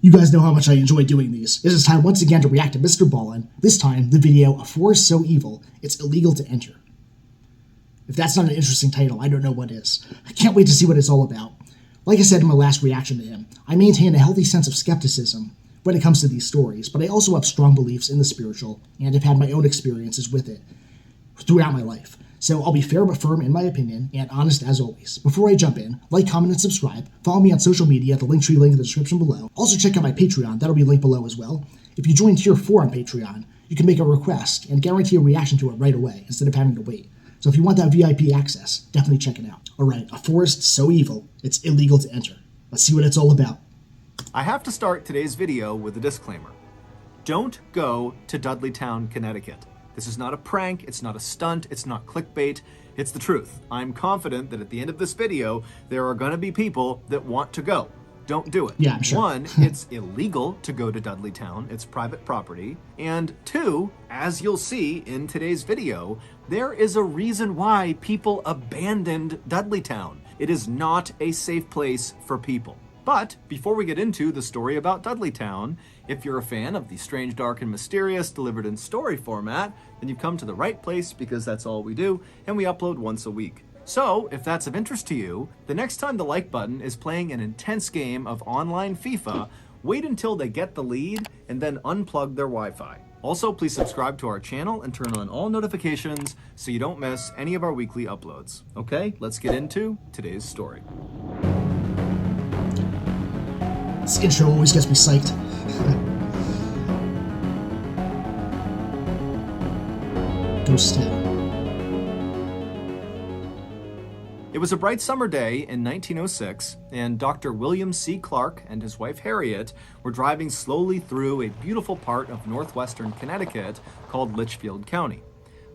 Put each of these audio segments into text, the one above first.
You guys know how much I enjoy doing these. It is time once again to react to Mr. Ballin. This time, the video, A Forest So Evil, It's Illegal to Enter. If that's not an interesting title, I don't know what is. I can't wait to see what it's all about. Like I said in my last reaction to him, I maintain a healthy sense of skepticism when it comes to these stories, but I also have strong beliefs in the spiritual, and have had my own experiences with it throughout my life. So I'll be fair but firm in my opinion, and honest as always. Before I jump in, like, comment, and subscribe. Follow me on social media at the Linktree link in the description below. Also check out my Patreon, that'll be linked below as well. If you join Tier 4 on Patreon, you can make a request and guarantee a reaction to it right away, instead of having to wait. So if you want that VIP access, definitely check it out. Alright, A Forest So Evil, It's Illegal to Enter. Let's see what it's all about. I have to start today's video with a disclaimer. Don't go to Dudleytown, Connecticut. This is not a prank, it's not a stunt, it's not clickbait, it's the truth. I'm confident that at the end of this video, there are gonna be people that want to go. Don't do it. Yeah, I'm sure. One, it's illegal to go to Dudleytown, it's private property. And two, as you'll see in today's video, there is a reason why people abandoned Dudleytown. It is not a safe place for people. But before we get into the story about Dudleytown, if you're a fan of the strange, dark, and mysterious delivered in story format, then you've come to the right place, because that's all we do, and we upload once a week. So, if that's of interest to you, the next time the like button is playing an intense game of online FIFA, wait until they get the lead and then unplug their Wi-Fi. Also, please subscribe to our channel and turn on all notifications so you don't miss any of our weekly uploads. Okay, let's get into today's story. This intro always gets me psyched. Ghost Town. It was a bright summer day in 1906, and Dr. William C. Clark and his wife Harriet were driving slowly through a beautiful part of northwestern Connecticut called Litchfield County.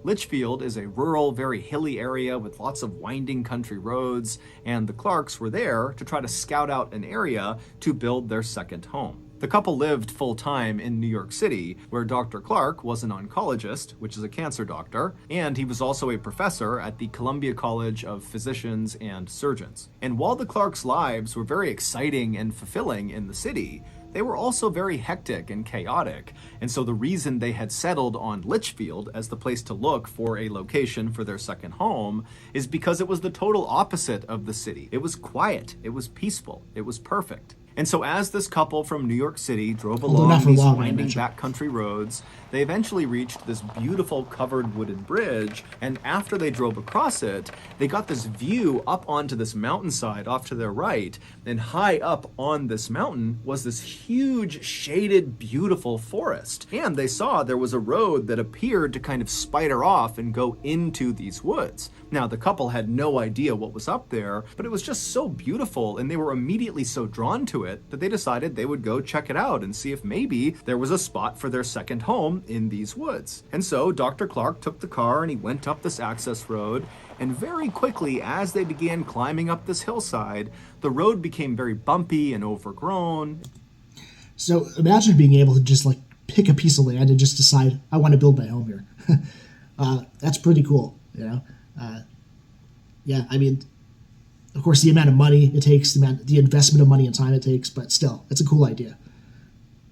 Litchfield is a rural, very hilly area with lots of winding country roads, and the Clarks were there to try to scout out an area to build their second home. The couple lived full-time in New York City, where Dr. Clark was an oncologist, which is a cancer doctor, and he was also a professor at the Columbia College of Physicians and Surgeons. And while the Clarks' lives were very exciting and fulfilling in the city, they were also very hectic and chaotic, and so the reason they had settled on Litchfield as the place to look for a location for their second home is because it was the total opposite of the city. It was quiet, it was peaceful, it was perfect. And so as this couple from New York City drove along these winding backcountry roads, they eventually reached this beautiful covered wooden bridge, and after they drove across it, they got this view up onto this mountainside off to their right, and high up on this mountain was this huge, shaded, beautiful forest. And they saw there was a road that appeared to kind of spider off and go into these woods. Now, the couple had no idea what was up there, but it was just so beautiful, and they were immediately so drawn to it that they decided they would go check it out and see if maybe there was a spot for their second home in these woods. And so Dr. Clark took the car and he went up this access road, and very quickly, as they began climbing up this hillside, the road became very bumpy and overgrown. So imagine being able to just like pick a piece of land and just decide, I want to build my home here. That's pretty cool, you know? Yeah, I mean, of course, the amount of money it takes, the investment of money and time it takes, but still, it's a cool idea.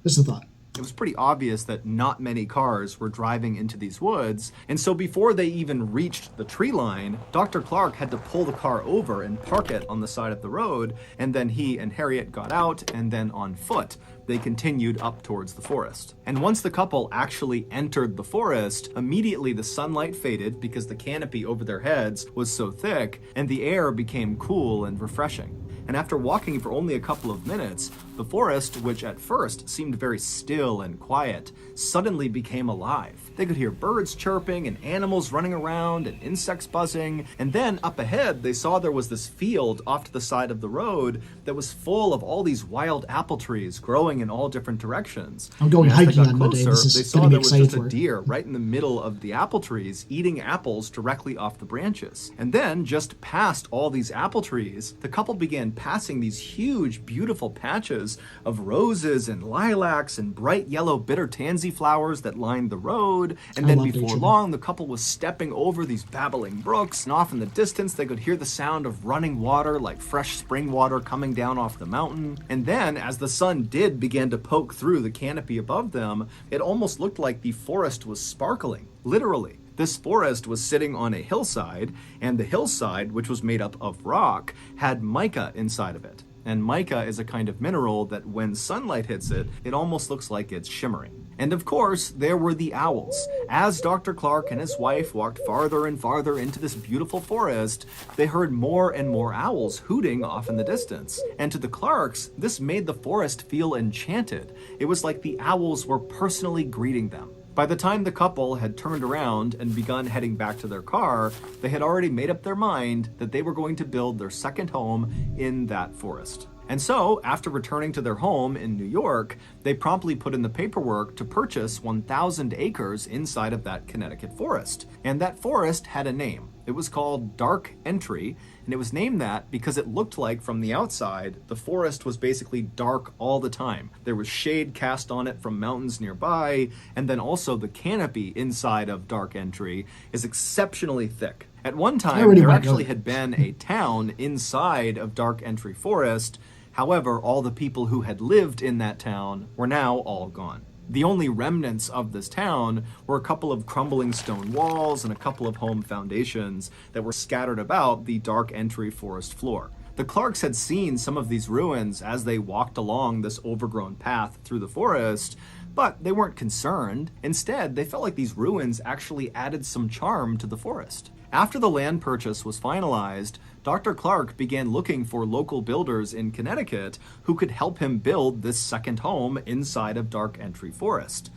Just a thought. It was pretty obvious that not many cars were driving into these woods, and so before they even reached the tree line, Dr. Clark had to pull the car over and park it on the side of the road, and then he and Harriet got out, and then on foot, they continued up towards the forest. And once the couple actually entered the forest, immediately the sunlight faded because the canopy over their heads was so thick, and the air became cool and refreshing. And after walking for only a couple of minutes, the forest, which at first seemed very still and quiet, suddenly became alive. They could hear birds chirping and animals running around and insects buzzing, and then up ahead they saw there was this field off to the side of the road that was full of all these wild apple trees growing in all different directions. I'm going hiking on Monday. They saw getting there me was excited just for a it. deer right in the middle of the apple trees eating apples directly off the branches. And then just past all these apple trees, the couple began passing these huge, beautiful patches hedges of roses and lilacs and bright yellow bitter tansy flowers that lined the road. And I then love before nature. long, the couple was stepping over these babbling brooks, and off in the distance, they could hear the sound of running water like fresh spring water coming down off the mountain. And then, as the sun did begin to poke through the canopy above them, it almost looked like the forest was sparkling, literally. This forest was sitting on a hillside, and the hillside, which was made up of rock, had mica inside of it. And mica is a kind of mineral that when sunlight hits it, it almost looks like it's shimmering. And of course, there were the owls. As Dr. Clark and his wife walked farther and farther into this beautiful forest, they heard more and more owls hooting off in the distance. And to the Clarks, this made the forest feel enchanted. It was like the owls were personally greeting them. By the time the couple had turned around and begun heading back to their car, they had already made up their mind that they were going to build their second home in that forest. And so, after returning to their home in New York, they promptly put in the paperwork to purchase 1,000 acres inside of that Connecticut forest. And that forest had a name. It was called Dark Entry, and it was named that because it looked like from the outside, the forest was basically dark all the time. There was shade cast on it from mountains nearby, and then also the canopy inside of Dark Entry is exceptionally thick. At one time, there actually had been a town inside of Dark Entry Forest. However, all the people who had lived in that town were now all gone. The only remnants of this town were a couple of crumbling stone walls and a couple of home foundations that were scattered about the Dark Entry forest floor. The Clarks had seen some of these ruins as they walked along this overgrown path through the forest, but they weren't concerned. Instead, they felt like these ruins actually added some charm to the forest. After the land purchase was finalized, Dr. Clark began looking for local builders in Connecticut who could help him build this second home inside of Dark Entry Forest.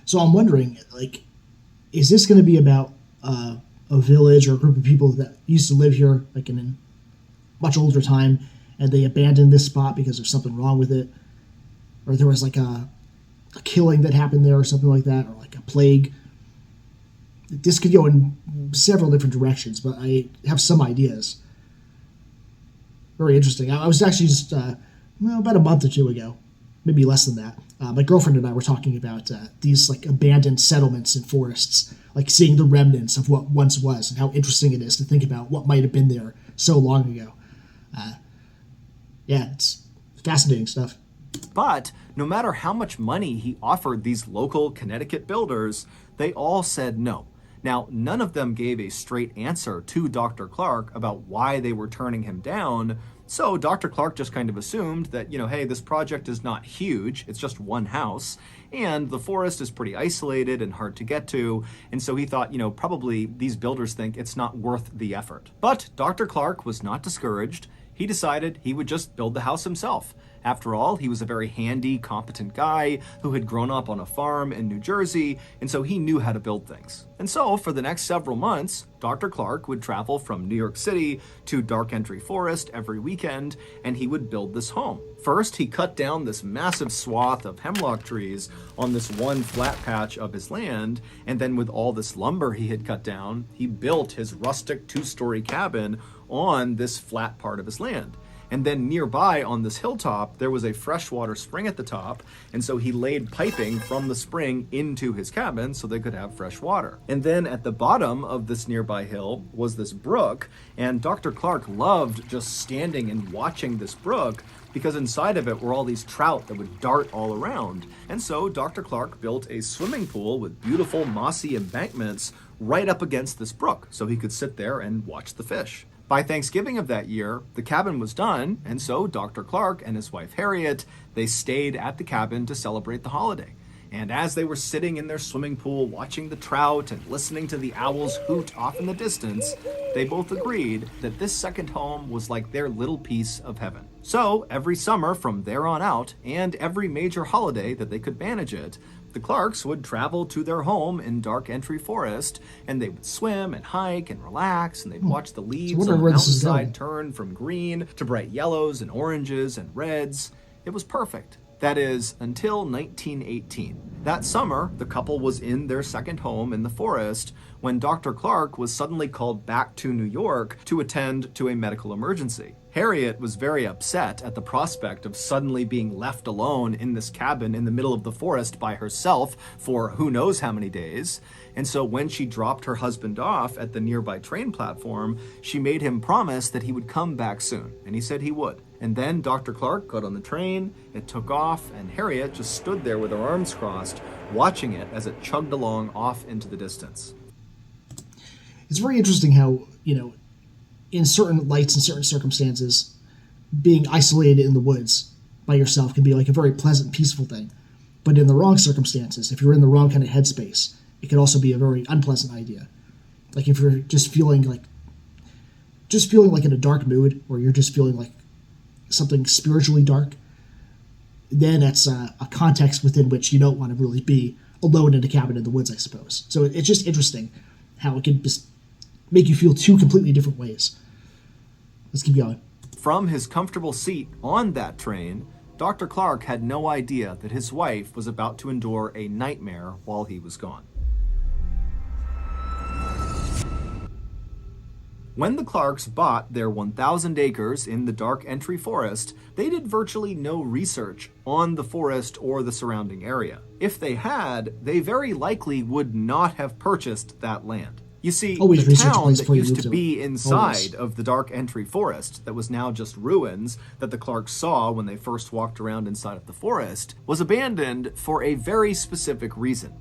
So I'm wondering, like, is this going to be about a village or a group of people that used to live here, like in a much older time, and they abandoned this spot because there's something wrong with it, or there was like a killing that happened there or something like that, or like a plague? This could go in several different directions, but I have some ideas. Very interesting. I was actually just, about a month or two ago, maybe less than that, my girlfriend and I were talking about these like abandoned settlements and forests, like seeing the remnants of what once was and how interesting it is to think about what might have been there so long ago. Yeah, it's fascinating stuff. But no matter how much money he offered these local Connecticut builders, they all said no. Now, none of them gave a straight answer to Dr. Clark about why they were turning him down. So Dr. Clark just kind of assumed that, hey, this project is not huge. It's just one house. And the forest is pretty isolated and hard to get to. And so he thought, probably these builders think it's not worth the effort. But Dr. Clark was not discouraged. He decided he would just build the house himself. After all, he was a very handy, competent guy who had grown up on a farm in New Jersey, and so he knew how to build things. And so, for the next several months, Dr. Clark would travel from New York City to Dark Entry Forest every weekend, and he would build this home. First, he cut down this massive swath of hemlock trees on this one flat patch of his land, and then with all this lumber he had cut down, he built his rustic two-story cabin on this flat part of his land. And then nearby on this hilltop, there was a freshwater spring at the top, and so he laid piping from the spring into his cabin so they could have fresh water. And then at the bottom of this nearby hill was this brook, and Dr. Clark loved just standing and watching this brook because inside of it were all these trout that would dart all around. And so Dr. Clark built a swimming pool with beautiful mossy embankments right up against this brook so he could sit there and watch the fish. By Thanksgiving of that year, the cabin was done, and so Dr. Clark and his wife Harriet, they stayed at the cabin to celebrate the holiday. And as they were sitting in their swimming pool watching the trout and listening to the owls hoot off in the distance, they both agreed that this second home was like their little piece of heaven. So every summer from there on out, and every major holiday that they could manage it, the Clarks would travel to their home in Dark Entry Forest, and they would swim and hike and relax, and they'd watch the leaves on the mountainside turn from green to bright yellows and oranges and reds. It was perfect. That is, until 1918. That summer, the couple was in their second home in the forest when Dr. Clark was suddenly called back to New York to attend to a medical emergency. Harriet was very upset at the prospect of suddenly being left alone in this cabin in the middle of the forest by herself for who knows how many days. And so when she dropped her husband off at the nearby train platform, she made him promise that he would come back soon, and he said he would. And then Dr. Clark got on the train, it took off, and Harriet just stood there with her arms crossed, watching it as it chugged along off into the distance. It's very interesting how, in certain lights and certain circumstances, being isolated in the woods by yourself can be like a very pleasant, peaceful thing. But in the wrong circumstances, if you're in the wrong kind of headspace, it can also be a very unpleasant idea. Like if you're just feeling like in a dark mood, or you're just feeling like something spiritually dark, then that's a context within which you don't want to really be alone in a cabin in the woods, I suppose. So it's just interesting how it can just make you feel two completely different ways. Let's keep going. From his comfortable seat on that train, Dr. Clark had no idea that his wife was about to endure a nightmare while he was gone. When the Clarks bought their 1,000 acres in the Dark Entry Forest, they did virtually no research on the forest or the surrounding area. If they had, they very likely would not have purchased that land. You see, the town that used to be inside of the Dark Entry Forest, that was now just ruins that the Clarks saw when they first walked around inside of the forest, was abandoned for a very specific reason.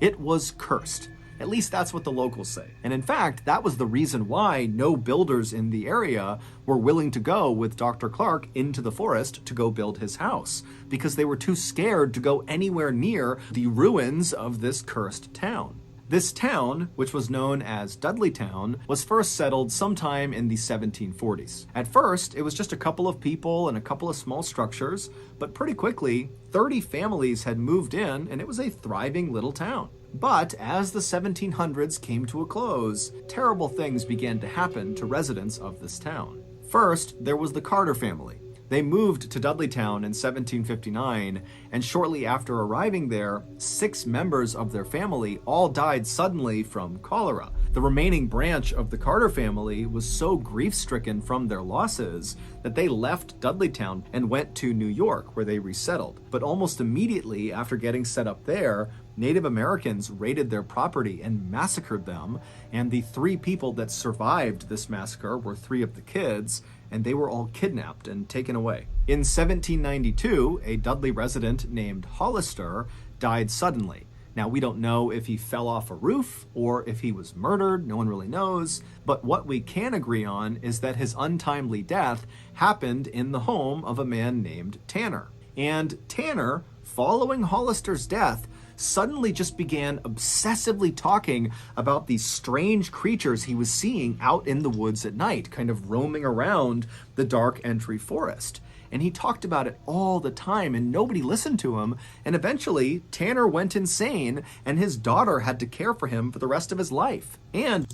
It was cursed. At least that's what the locals say. And in fact, that was the reason why no builders in the area were willing to go with Dr. Clark into the forest to go build his house, because they were too scared to go anywhere near the ruins of this cursed town. This town, which was known as Dudleytown, was first settled sometime in the 1740s. At first, it was just a couple of people and a couple of small structures, but pretty quickly, 30 families had moved in, and it was a thriving little town. But as the 1700s came to a close, terrible things began to happen to residents of this town. First, there was the Carter family. They moved to Dudleytown in 1759, and shortly after arriving there, 6 members of their family all died suddenly from cholera. The remaining branch of the Carter family was so grief-stricken from their losses that they left Dudleytown and went to New York, where they resettled. But almost immediately after getting set up there, Native Americans raided their property and massacred them, and the 3 people that survived this massacre were 3 of the kids, and they were all kidnapped and taken away. In 1792, a Dudley resident named Hollister died suddenly. Now, we don't know if he fell off a roof or if he was murdered, no one really knows, but what we can agree on is that his untimely death happened in the home of a man named Tanner. And Tanner, following Hollister's death, suddenly just began obsessively talking about these strange creatures he was seeing out in the woods at night, kind of roaming around the Dark Entry Forest. And he talked about it all the time, and nobody listened to him. And eventually, Tanner went insane, and his daughter had to care for him for the rest of his life. And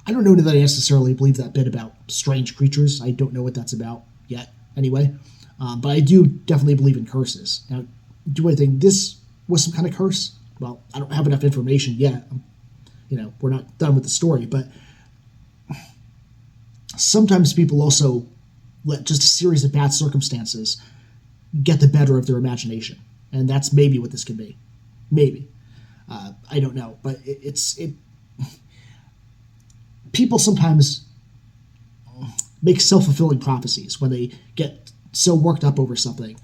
I don't know that I necessarily believe that bit about strange creatures. I don't know what that's about yet, anyway. But I do definitely believe in curses. Now, do I think this was some kind of curse? Well, I don't have enough information yet. We're not done with the story, but sometimes people also let just a series of bad circumstances get the better of their imagination. And that's maybe what this could be. Maybe. I don't know, but people sometimes make self-fulfilling prophecies when they get so worked up over something.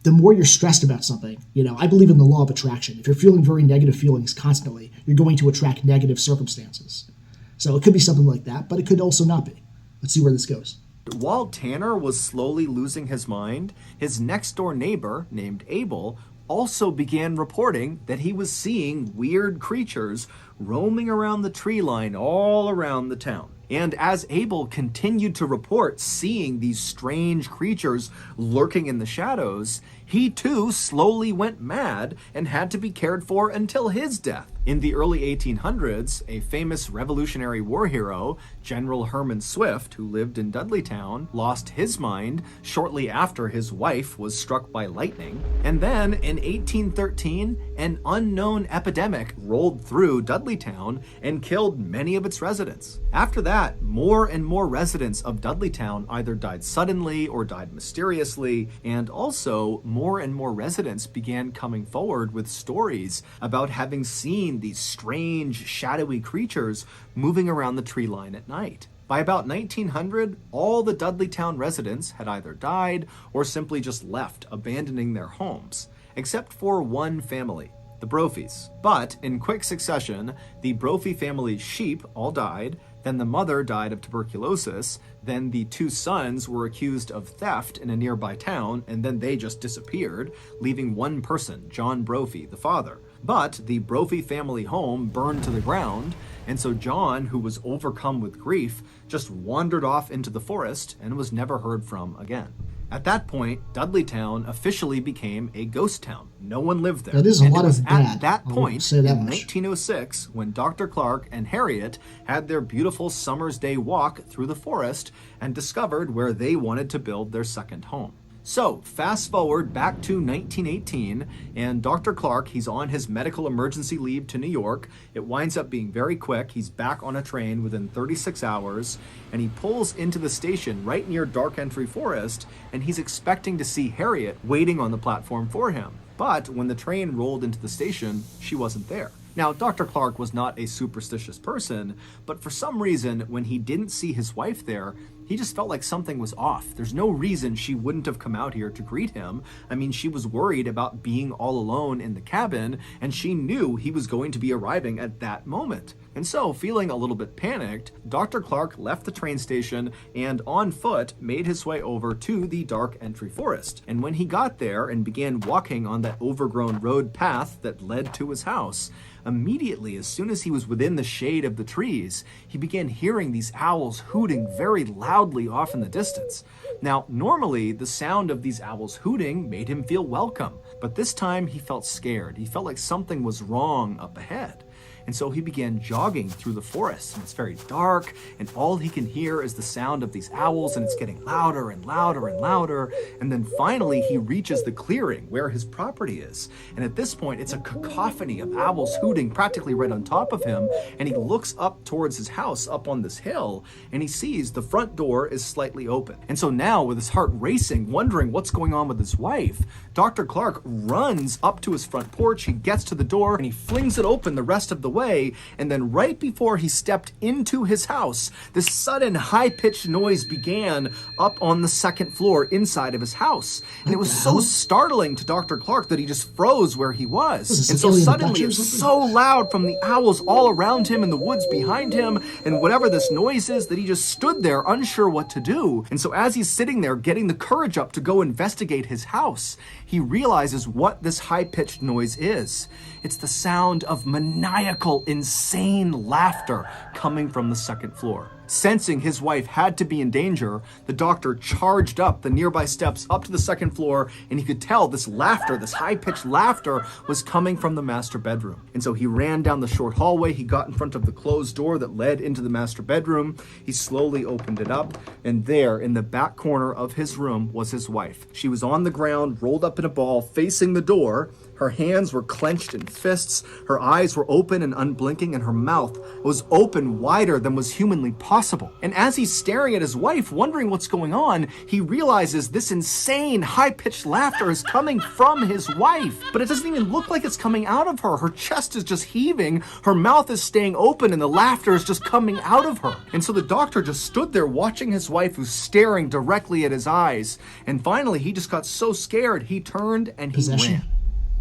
The more you're stressed about something, I believe in the law of attraction. If you're feeling very negative feelings constantly, you're going to attract negative circumstances. So it could be something like that, but it could also not be. Let's see where this goes. While Tanner was slowly losing his mind, his next-door neighbor, named Abel, also began reporting that he was seeing weird creatures roaming around the tree line all around the town. And as Abel continued to report seeing these strange creatures lurking in the shadows, he too slowly went mad and had to be cared for until his death. In the early 1800s, a famous Revolutionary War hero, General Herman Swift, who lived in Dudleytown, lost his mind shortly after his wife was struck by lightning. And then, in 1813, an unknown epidemic rolled through Dudleytown and killed many of its residents. After that, more and more residents of Dudleytown either died suddenly or died mysteriously, and also more and more residents began coming forward with stories about having seen these strange, shadowy creatures moving around the tree line at night. By about 1900, all the Dudleytown residents had either died or simply just left, abandoning their homes, except for one family, the Brophies. But in quick succession, the Brophy family's sheep all died, then the mother died of tuberculosis, then the two sons were accused of theft in a nearby town, and then they just disappeared, leaving one person, John Brophy, the father. But the Brophy family home burned to the ground, and so John, who was overcome with grief, just wandered off into the forest and was never heard from again. At that point, Dudleytown officially became a ghost town. No one lived there. That is a lot it was of bad. at that I'll point, say that in much. 1906, when Dr. Clark and Harriet had their beautiful summer's day walk through the forest and discovered where they wanted to build their second home. So, fast forward back to 1918, and Dr. Clark, he's on his medical emergency leave to New York. It winds up being very quick. He's back on a train within 36 hours, and he pulls into the station right near Dark Entry Forest, and he's expecting to see Harriet waiting on the platform for him. But when the train rolled into the station, she wasn't there. Now, Dr. Clark was not a superstitious person, but for some reason, when he didn't see his wife there, he just felt like something was off. There's no reason she wouldn't have come out here to greet him. I mean, she was worried about being all alone in the cabin, and she knew he was going to be arriving at that moment. And so, feeling a little bit panicked, Dr. Clark left the train station and on foot made his way over to the Dark Entry Forest. And when he got there and began walking on that overgrown road path that led to his house, immediately, as soon as he was within the shade of the trees, he began hearing these owls hooting very loudly off in the distance. Now, normally, the sound of these owls hooting made him feel welcome, but this time he felt scared. He felt like something was wrong up ahead. And so he began jogging through the forest, and it's very dark, and all he can hear is the sound of these owls, and it's getting louder and louder and louder. And then finally he reaches the clearing where his property is. And at this point, it's a cacophony of owls hooting practically right on top of him. And he looks up towards his house up on this hill, and he sees the front door is slightly open. And so now, with his heart racing, wondering what's going on with his wife, Dr. Clark runs up to his front porch. He gets to the door, and he flings it open the rest of the way, and then right before he stepped into his house, this sudden high-pitched noise began up on the second floor inside of his house. And it was so startling to Dr. Clark that he just froze where he was. And so suddenly it's so loud from the owls all around him and the woods behind him and whatever this noise is that he just stood there unsure what to do. And so as he's sitting there getting the courage up to go investigate his house, he realizes what this high-pitched noise is. It's the sound of maniacal, insane laughter coming from the second floor. Sensing his wife had to be in danger, the doctor charged up the nearby steps up to the second floor, and he could tell this laughter, this high-pitched laughter, was coming from the master bedroom. And so he ran down the short hallway, he got in front of the closed door that led into the master bedroom, he slowly opened it up, and there, in the back corner of his room, was his wife. She was on the ground, rolled up in a ball, facing the door. Her hands were clenched in fists, her eyes were open and unblinking, and her mouth was open wider than was humanly possible. And as he's staring at his wife, wondering what's going on, he realizes this insane, high-pitched laughter is coming from his wife. But it doesn't even look like it's coming out of her. Her chest is just heaving, her mouth is staying open, and the laughter is just coming out of her. And so the doctor just stood there watching his wife, who's staring directly at his eyes. And finally, he just got so scared, he turned and he ran.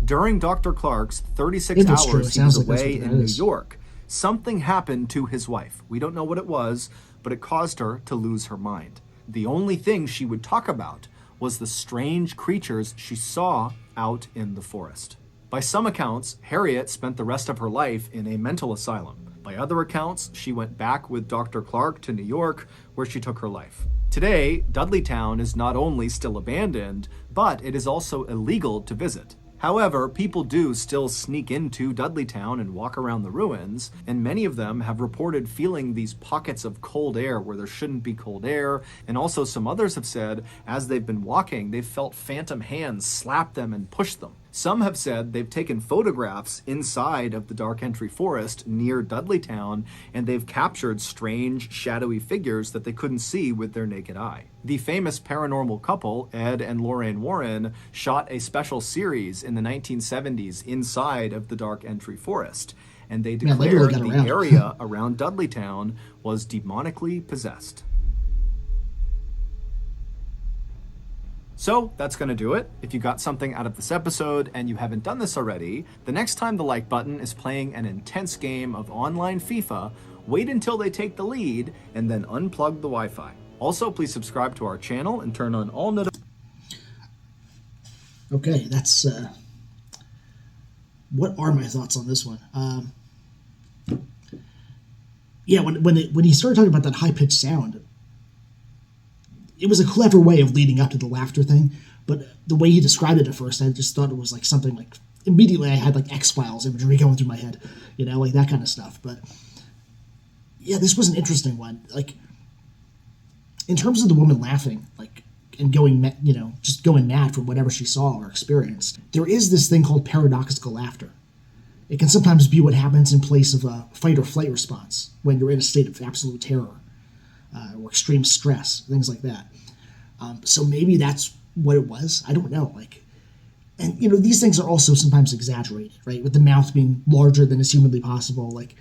During Dr. Clark's 36 hours he was away in New York, something happened to his wife. We don't know what it was, but it caused her to lose her mind. The only thing she would talk about was the strange creatures she saw out in the forest. By some accounts, Harriet spent the rest of her life in a mental asylum. By other accounts, she went back with Dr. Clark to New York, where she took her life. Today, Dudleytown is not only still abandoned, but it is also illegal to visit. However, people do still sneak into Dudleytown and walk around the ruins, and many of them have reported feeling these pockets of cold air where there shouldn't be cold air, and also some others have said as they've been walking, they've felt phantom hands slap them and push them. Some have said they've taken photographs inside of the Dark Entry Forest near Dudleytown, and they've captured strange, shadowy figures that they couldn't see with their naked eye. The famous paranormal couple, Ed and Lorraine Warren, shot a special series in the 1970s inside of the Dark Entry Forest, and they declared the area around Dudleytown was demonically possessed. So that's going to do it. If you got something out of this episode and you haven't done this already, the next time the like button is playing an intense game of online FIFA, wait until they take the lead and then unplug the Wi-Fi. Also, please subscribe to our channel and turn on all notifications. Okay, that's what are my thoughts on this one? Yeah, when he started talking about that high-pitched sound, it was a clever way of leading up to the laughter thing, but the way he described it at first, I just thought it was like something like, immediately I had like X-Files imagery going through my head, like that kind of stuff. But yeah, this was an interesting one. Like, in terms of the woman laughing, like, and going, just going mad from whatever she saw or experienced, there is this thing called paradoxical laughter. It can sometimes be what happens in place of a fight or flight response when you're in a state of absolute terror or extreme stress, things like that. So maybe that's what it was. I don't know. And these things are also sometimes exaggerated, right? With the mouth being larger than is humanly possible. Like,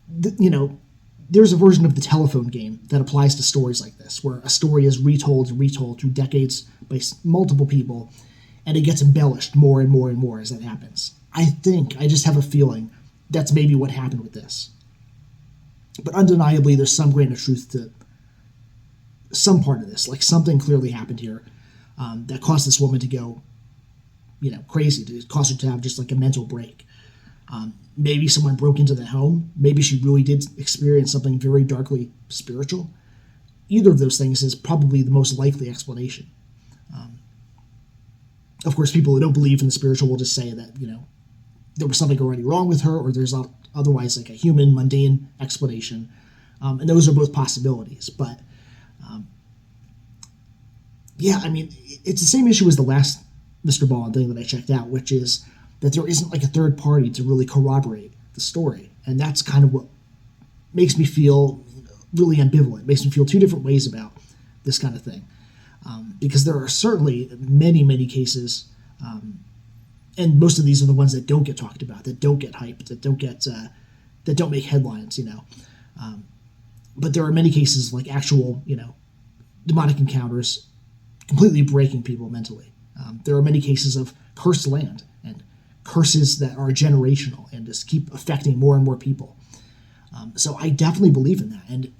there's a version of the telephone game that applies to stories like this, where a story is retold and retold through decades by multiple people, and it gets embellished more and more and more as that happens. I just have a feeling that's maybe what happened with this. But undeniably, there's some grain of truth to some part of this. Like, something clearly happened here that caused this woman to go, crazy. It caused her to have just like a mental break. Maybe someone broke into the home. Maybe she really did experience something very darkly spiritual. Either of those things is probably the most likely explanation. Of course, people who don't believe in the spiritual will just say that, there was something already wrong with her, or there's otherwise like a human, mundane explanation. And those are both possibilities. But, yeah, I mean, it's the same issue as the last Mr. Ballin thing that I checked out, which is that there isn't like a third party to really corroborate the story. And that's kind of what makes me feel really ambivalent. It makes me feel two different ways about this kind of thing. Because there are certainly many, many cases, and most of these are the ones that don't get talked about, that don't get hyped, that don't make headlines, but there are many cases like actual, demonic encounters completely breaking people mentally. There are many cases of cursed land and curses that are generational and just keep affecting more and more people. So I definitely believe in that. And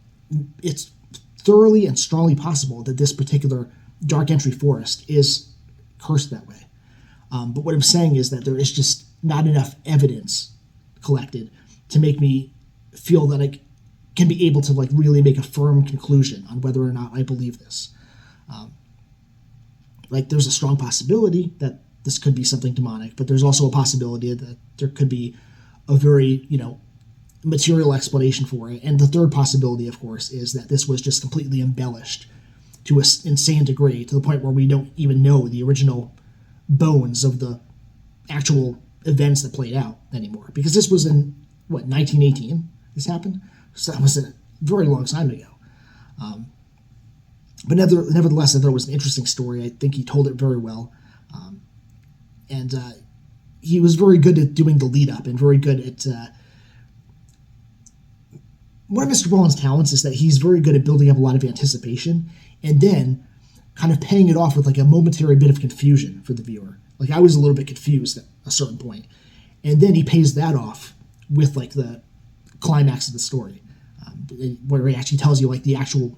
it's thoroughly and strongly possible that this particular Dark Entry Forest is cursed that way. But what I'm saying is that there is just not enough evidence collected to make me feel that I can be able to like really make a firm conclusion on whether or not I believe this. There's a strong possibility that this could be something demonic, but there's also a possibility that there could be a very, material explanation for it. And the third possibility, of course, is that this was just completely embellished to an insane degree, to the point where we don't even know the original bones of the actual events that played out anymore. Because this was in, 1918 this happened? So that was a very long time ago. But nevertheless, I thought it was an interesting story. I think he told it very well. And he was very good at doing the lead-up and very good at... one of Mr. Ballin's talents is that he's very good at building up a lot of anticipation and then kind of paying it off with like a momentary bit of confusion for the viewer. Like, I was a little bit confused at a certain point. And then he pays that off with like the climax of the story, where he actually tells you like the actual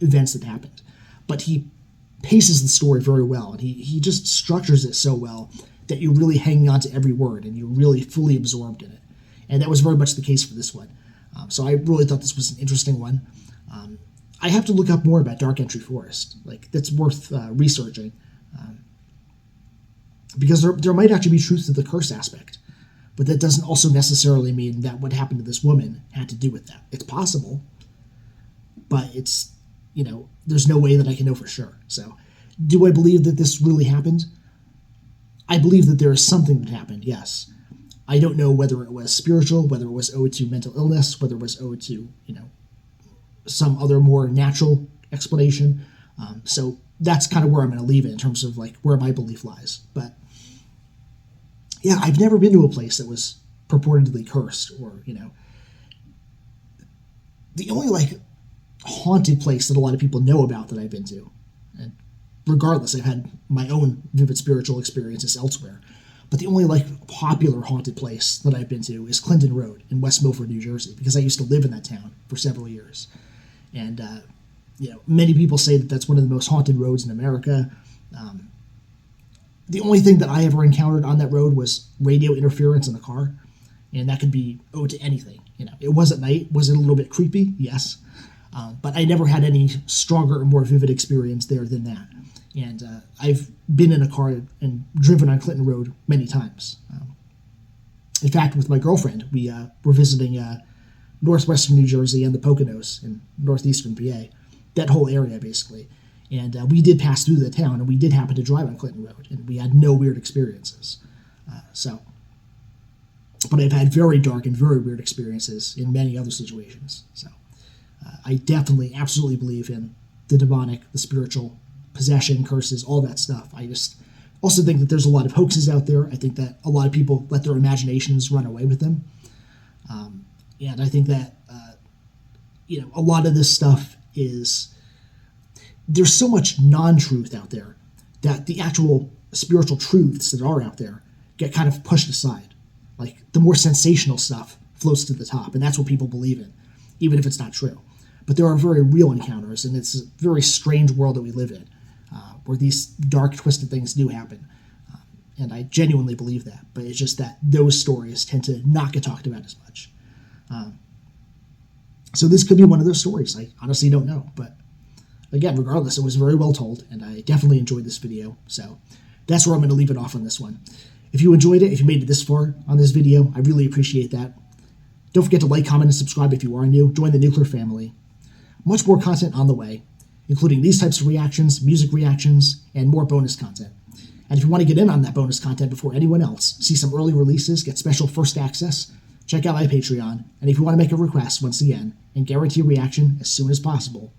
events that happened. But he paces the story very well, and he just structures it so well that you're really hanging on to every word and you're really fully absorbed in it. And that was very much the case for this one. So I really thought this was an interesting one. I have to look up more about Dark Entry Forest. Like, that's worth researching. Because there might actually be truth to the curse aspect. But that doesn't also necessarily mean that what happened to this woman had to do with that. It's possible. But it's, there's no way that I can know for sure. So, do I believe that this really happened? I believe that there is something that happened, yes. I don't know whether it was spiritual, whether it was owed to mental illness, whether it was owed to, some other more natural explanation. So that's kind of where I'm going to leave it in terms of like where my belief lies. But yeah, I've never been to a place that was purportedly cursed or, the only like haunted place that a lot of people know about that I've been to. And regardless, I've had my own vivid spiritual experiences elsewhere. But the only like popular haunted place that I've been to is Clinton Road in West Milford, New Jersey, because I used to live in that town for several years. And, many people say that that's one of the most haunted roads in America. The only thing that I ever encountered on that road was radio interference in the car. And that could be owed to anything. It was at night. Was it a little bit creepy? Yes. But I never had any stronger or more vivid experience there than that. And I've been in a car and driven on Clinton Road many times. In fact, with my girlfriend, we were visiting northwestern New Jersey and the Poconos in northeastern PA, that whole area basically. And we did pass through the town, and we did happen to drive on Clinton Road, and we had no weird experiences. But I've had very dark and very weird experiences in many other situations. So I definitely, absolutely believe in the demonic, the spiritual, possession, curses, all that stuff. I just also think that there's a lot of hoaxes out there. I think that a lot of people let their imaginations run away with them. And I think that, a lot of this stuff there's so much non-truth out there that the actual spiritual truths that are out there get kind of pushed aside. Like, the more sensational stuff floats to the top, and that's what people believe in, even if it's not true. But there are very real encounters, and it's a very strange world that we live in, where these dark, twisted things do happen. And I genuinely believe that. But it's just that those stories tend to not get talked about as much. So this could be one of those stories. I honestly don't know. But again, regardless, it was very well told, and I definitely enjoyed this video. So that's where I'm going to leave it off on this one. If you enjoyed it, if you made it this far on this video, I really appreciate that. Don't forget to like, comment, and subscribe if you are new. Join the Nuclear family. Much more content on the way, including these types of reactions, music reactions, and more bonus content. And if you want to get in on that bonus content before anyone else, see some early releases, get special first access, check out my Patreon. And if you want to make a request, once again, and guarantee a reaction as soon as possible,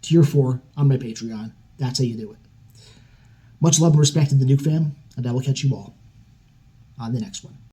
Tier 4 on my Patreon. That's how you do it. Much love and respect to the Nuke fam, and I will catch you all on the next one.